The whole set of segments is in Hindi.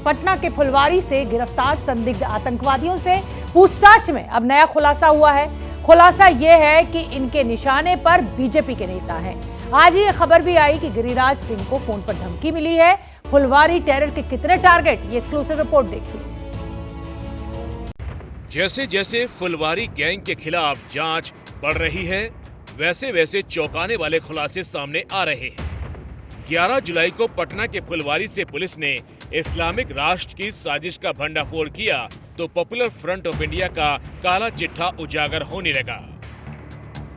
पटना के फुलवारी से गिरफ्तार संदिग्ध आतंकवादियों से पूछताछ में अब नया खुलासा हुआ है। खुलासा यह है कि इनके निशाने पर बीजेपी के नेता हैं। आज ही यह खबर भी आई कि गिरिराज सिंह को फोन पर धमकी मिली है। फुलवारी टेरर के कितने टारगेट, ये एक्सक्लूसिव रिपोर्ट देखिए। जैसे जैसे फुलवारी गैंग के खिलाफ जांच बढ़ रही है, वैसे वैसे चौंकाने वाले खुलासे सामने आ रहे हैं। 11 जुलाई को पटना के फुलवारी से पुलिस ने इस्लामिक राष्ट्र की साजिश का भंडाफोड़ किया तो पॉपुलर फ्रंट ऑफ इंडिया का काला चिट्ठा उजागर होने लगा।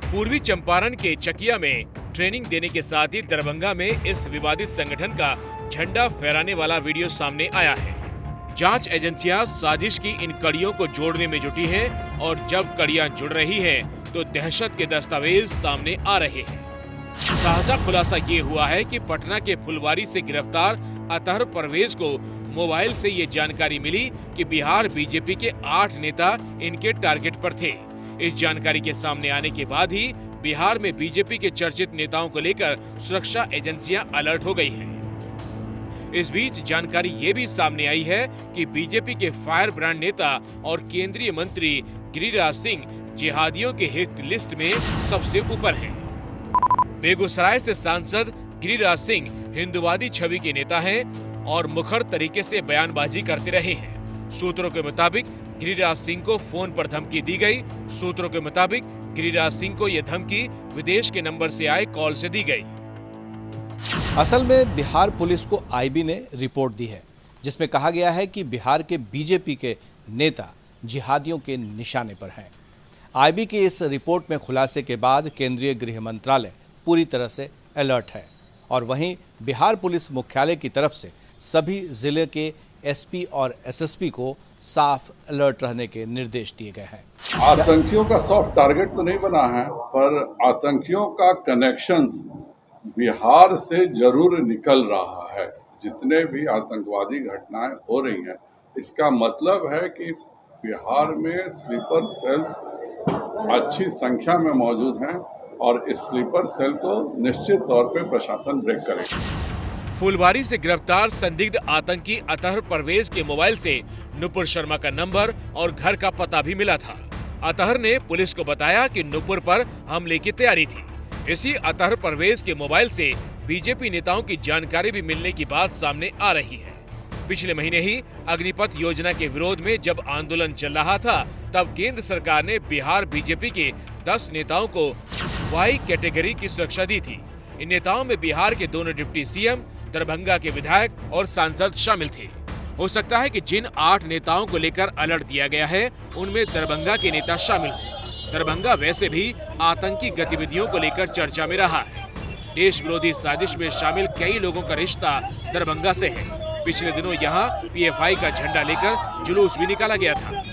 पूर्वी चंपारण के चकिया में ट्रेनिंग देने के साथ ही दरभंगा में इस विवादित संगठन का झंडा फहराने वाला वीडियो सामने आया है। जांच एजेंसियां साजिश की इन कड़ियों को जोड़ने में जुटी हैं और जब कड़ियां जुड़ रही हैं तो दहशत के दस्तावेज सामने आ रहे हैं। ताजा खुलासा ये हुआ है कि पटना के फुलवारी से गिरफ्तार अतहर परवेज को मोबाइल से ये जानकारी मिली कि बिहार बीजेपी के 8 नेता इनके टारगेट पर थे। इस जानकारी के सामने आने के बाद ही बिहार में बीजेपी के चर्चित नेताओं को लेकर सुरक्षा एजेंसियां अलर्ट हो गई हैं। इस बीच जानकारी ये भी सामने आई है कि बीजेपी के फायर ब्रांड नेता और केंद्रीय मंत्री गिरिराज सिंह जिहादियों के हिट लिस्ट में सबसे ऊपर हैं। बेगूसराय से सांसद गिरिराज सिंह हिंदुवादी छवि के नेता हैं और मुखर तरीके से बयानबाजी करते रहे हैं। सूत्रों के मुताबिक गिरिराज सिंह को फोन पर धमकी दी गई। सूत्रों के मुताबिक गिरिराज सिंह को यह धमकी विदेश के नंबर से आए कॉल से दी गई। असल में बिहार पुलिस को आईबी ने रिपोर्ट दी है, जिसमें कहा गया है कि बिहार के बीजेपी के नेता जिहादियों के निशाने पर हैं। आईबी की इस रिपोर्ट में खुलासे के बाद केंद्रीय गृह मंत्रालय पूरी तरह से अलर्ट है और वहीं बिहार पुलिस मुख्यालय की तरफ से सभी जिले के एसपी और एसएसपी को साफ अलर्ट रहने के निर्देश दिए गए हैं। आतंकियों का सॉफ्ट टारगेट तो नहीं बना है, पर आतंकियों का कनेक्शन बिहार से जरूर निकल रहा है। जितने भी आतंकवादी घटनाएं हो रही हैं, इसका मतलब है कि बिहार में स्लीपर सेल्स अच्छी संख्या में मौजूद हैं और इस स्लीपर सेल को निश्चित तौर पे प्रशासन ब्रेक करेगा। फुलवारी से गिरफ्तार संदिग्ध आतंकी अतहर परवेज के मोबाइल से नुपुर शर्मा का नंबर और घर का पता भी मिला था। अतहर ने पुलिस को बताया कि नुपुर पर हमले की तैयारी थी। इसी अतहर परवेज के मोबाइल से बीजेपी नेताओं की जानकारी भी मिलने की बात सामने आ रही है। पिछले महीने ही अग्निपथ योजना के विरोध में जब आंदोलन चल रहा था, तब केंद्र सरकार ने बिहार बीजेपी के 10 नेताओं को वाई कैटेगरी की सुरक्षा दी थी। इन नेताओं में बिहार के दोनों डिप्टी सीएम, दरभंगा के विधायक और सांसद शामिल थे। हो सकता है कि जिन 8 नेताओं को लेकर अलर्ट दिया गया है, उनमें दरभंगा के नेता शामिल हों। दरभंगा वैसे भी आतंकी गतिविधियों को लेकर चर्चा में रहा है। देश विरोधी साजिश में शामिल कई लोगों का रिश्ता दरभंगा से है। पिछले दिनों यहाँ पीएफआई का झंडा लेकर जुलूस भी निकाला गया था।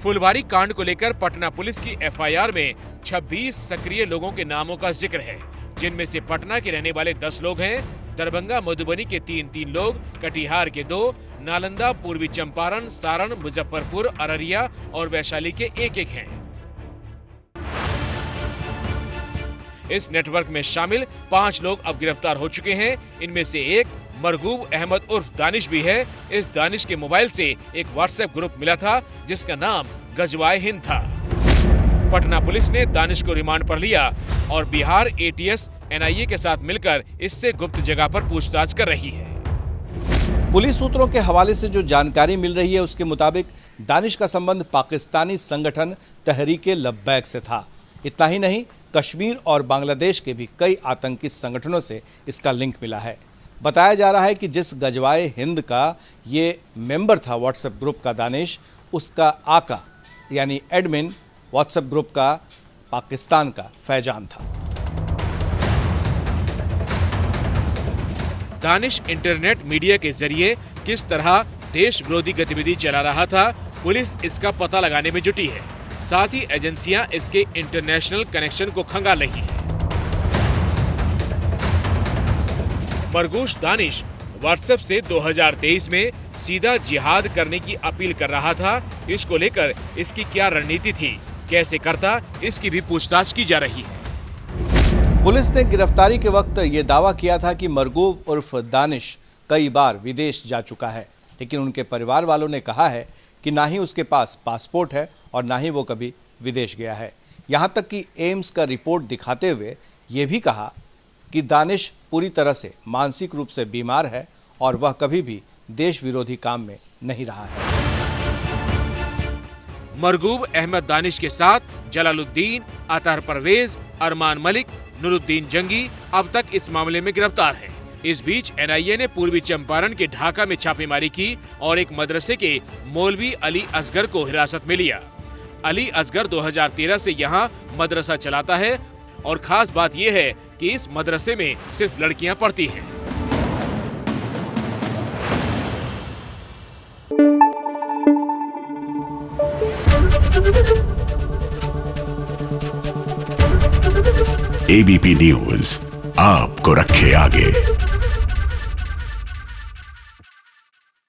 फुलवारी कांड को लेकर पटना पुलिस की एफआईआर में 26 सक्रिय लोगों के नामों का जिक्र है, जिनमें से पटना के रहने वाले 10 लोग हैं, दरभंगा मधुबनी के 3 लोग, कटिहार के 2, नालंदा, पूर्वी चंपारण, सारण, मुजफ्फरपुर, अररिया और वैशाली के 1 हैं। इस नेटवर्क में शामिल 5 लोग अब गिरफ्तार हो चुके हैं। इनमें से एक मरगूब अहमद उर्फ दानिश भी है। इस दानिश के मोबाइल से एक व्हाट्सएप ग्रुप मिला था जिसका नाम गजवाए हिंद था। पटना पुलिस ने दानिश को रिमांड पर लिया और बिहार एटीएस एनआईए के साथ मिलकर इससे गुप्त जगह पर पूछताछ कर रही है। पुलिस सूत्रों के हवाले से जो जानकारी मिल रही है, उसके मुताबिक दानिश का संबंध पाकिस्तानी संगठन तहरीके लब्बैक से था। इतना ही नहीं, कश्मीर और बांग्लादेश के भी कई आतंकी संगठनों से इसका लिंक मिला है। बताया जा रहा है कि जिस गजवाए हिंद का ये मेंबर था व्हाट्सएप ग्रुप का दानिश, उसका आका यानी एडमिन व्हाट्सएप ग्रुप का पाकिस्तान का फैजान था। दानिश इंटरनेट मीडिया के जरिए किस तरह देश विरोधी गतिविधि चला रहा था, पुलिस इसका पता लगाने में जुटी है। साथ ही एजेंसियां इसके इंटरनेशनल कनेक्शन को खंगाल रही हैं। मरगूश दानिश व्हाट्सएप से 2023 में सीधा जिहाद करने की अपील कर रहा था। इसको लेकर इसकी क्या रणनीति थी, कैसे करता, इसकी भी पूछताछ की जा रही है। पुलिस ने गिरफ्तारी के वक्त ये दावा किया था कि मरगूब उर्फ दानिश कई बार विदेश जा चुका है, लेकिन उनके परिवार वालों ने कहा है कि ना ही उसके पास पासपोर्ट है और ना ही वो कभी विदेश गया है। यहाँ तक कि एम्स का रिपोर्ट दिखाते हुए ये भी कहा कि दानिश पूरी तरह से मानसिक रूप से बीमार है और वह कभी भी देश विरोधी काम में नहीं रहा है। मरगूब अहमद दानिश के साथ जलालुद्दीन, अतहर परवेज, अरमान मलिक, नूरुद्दीन जंगी अब तक इस मामले में गिरफ्तार हैं। इस बीच एनआईए ने पूर्वी चंपारण के ढाका में छापेमारी की और एक मदरसे के मौलवी अली असगर को हिरासत में लिया। अली असगर 2013 से यहाँ मदरसा चलाता है और खास बात यह है कि इस मदरसे में सिर्फ लड़कियां पढ़ती हैं। एबीपी न्यूज आपको रखे आगे।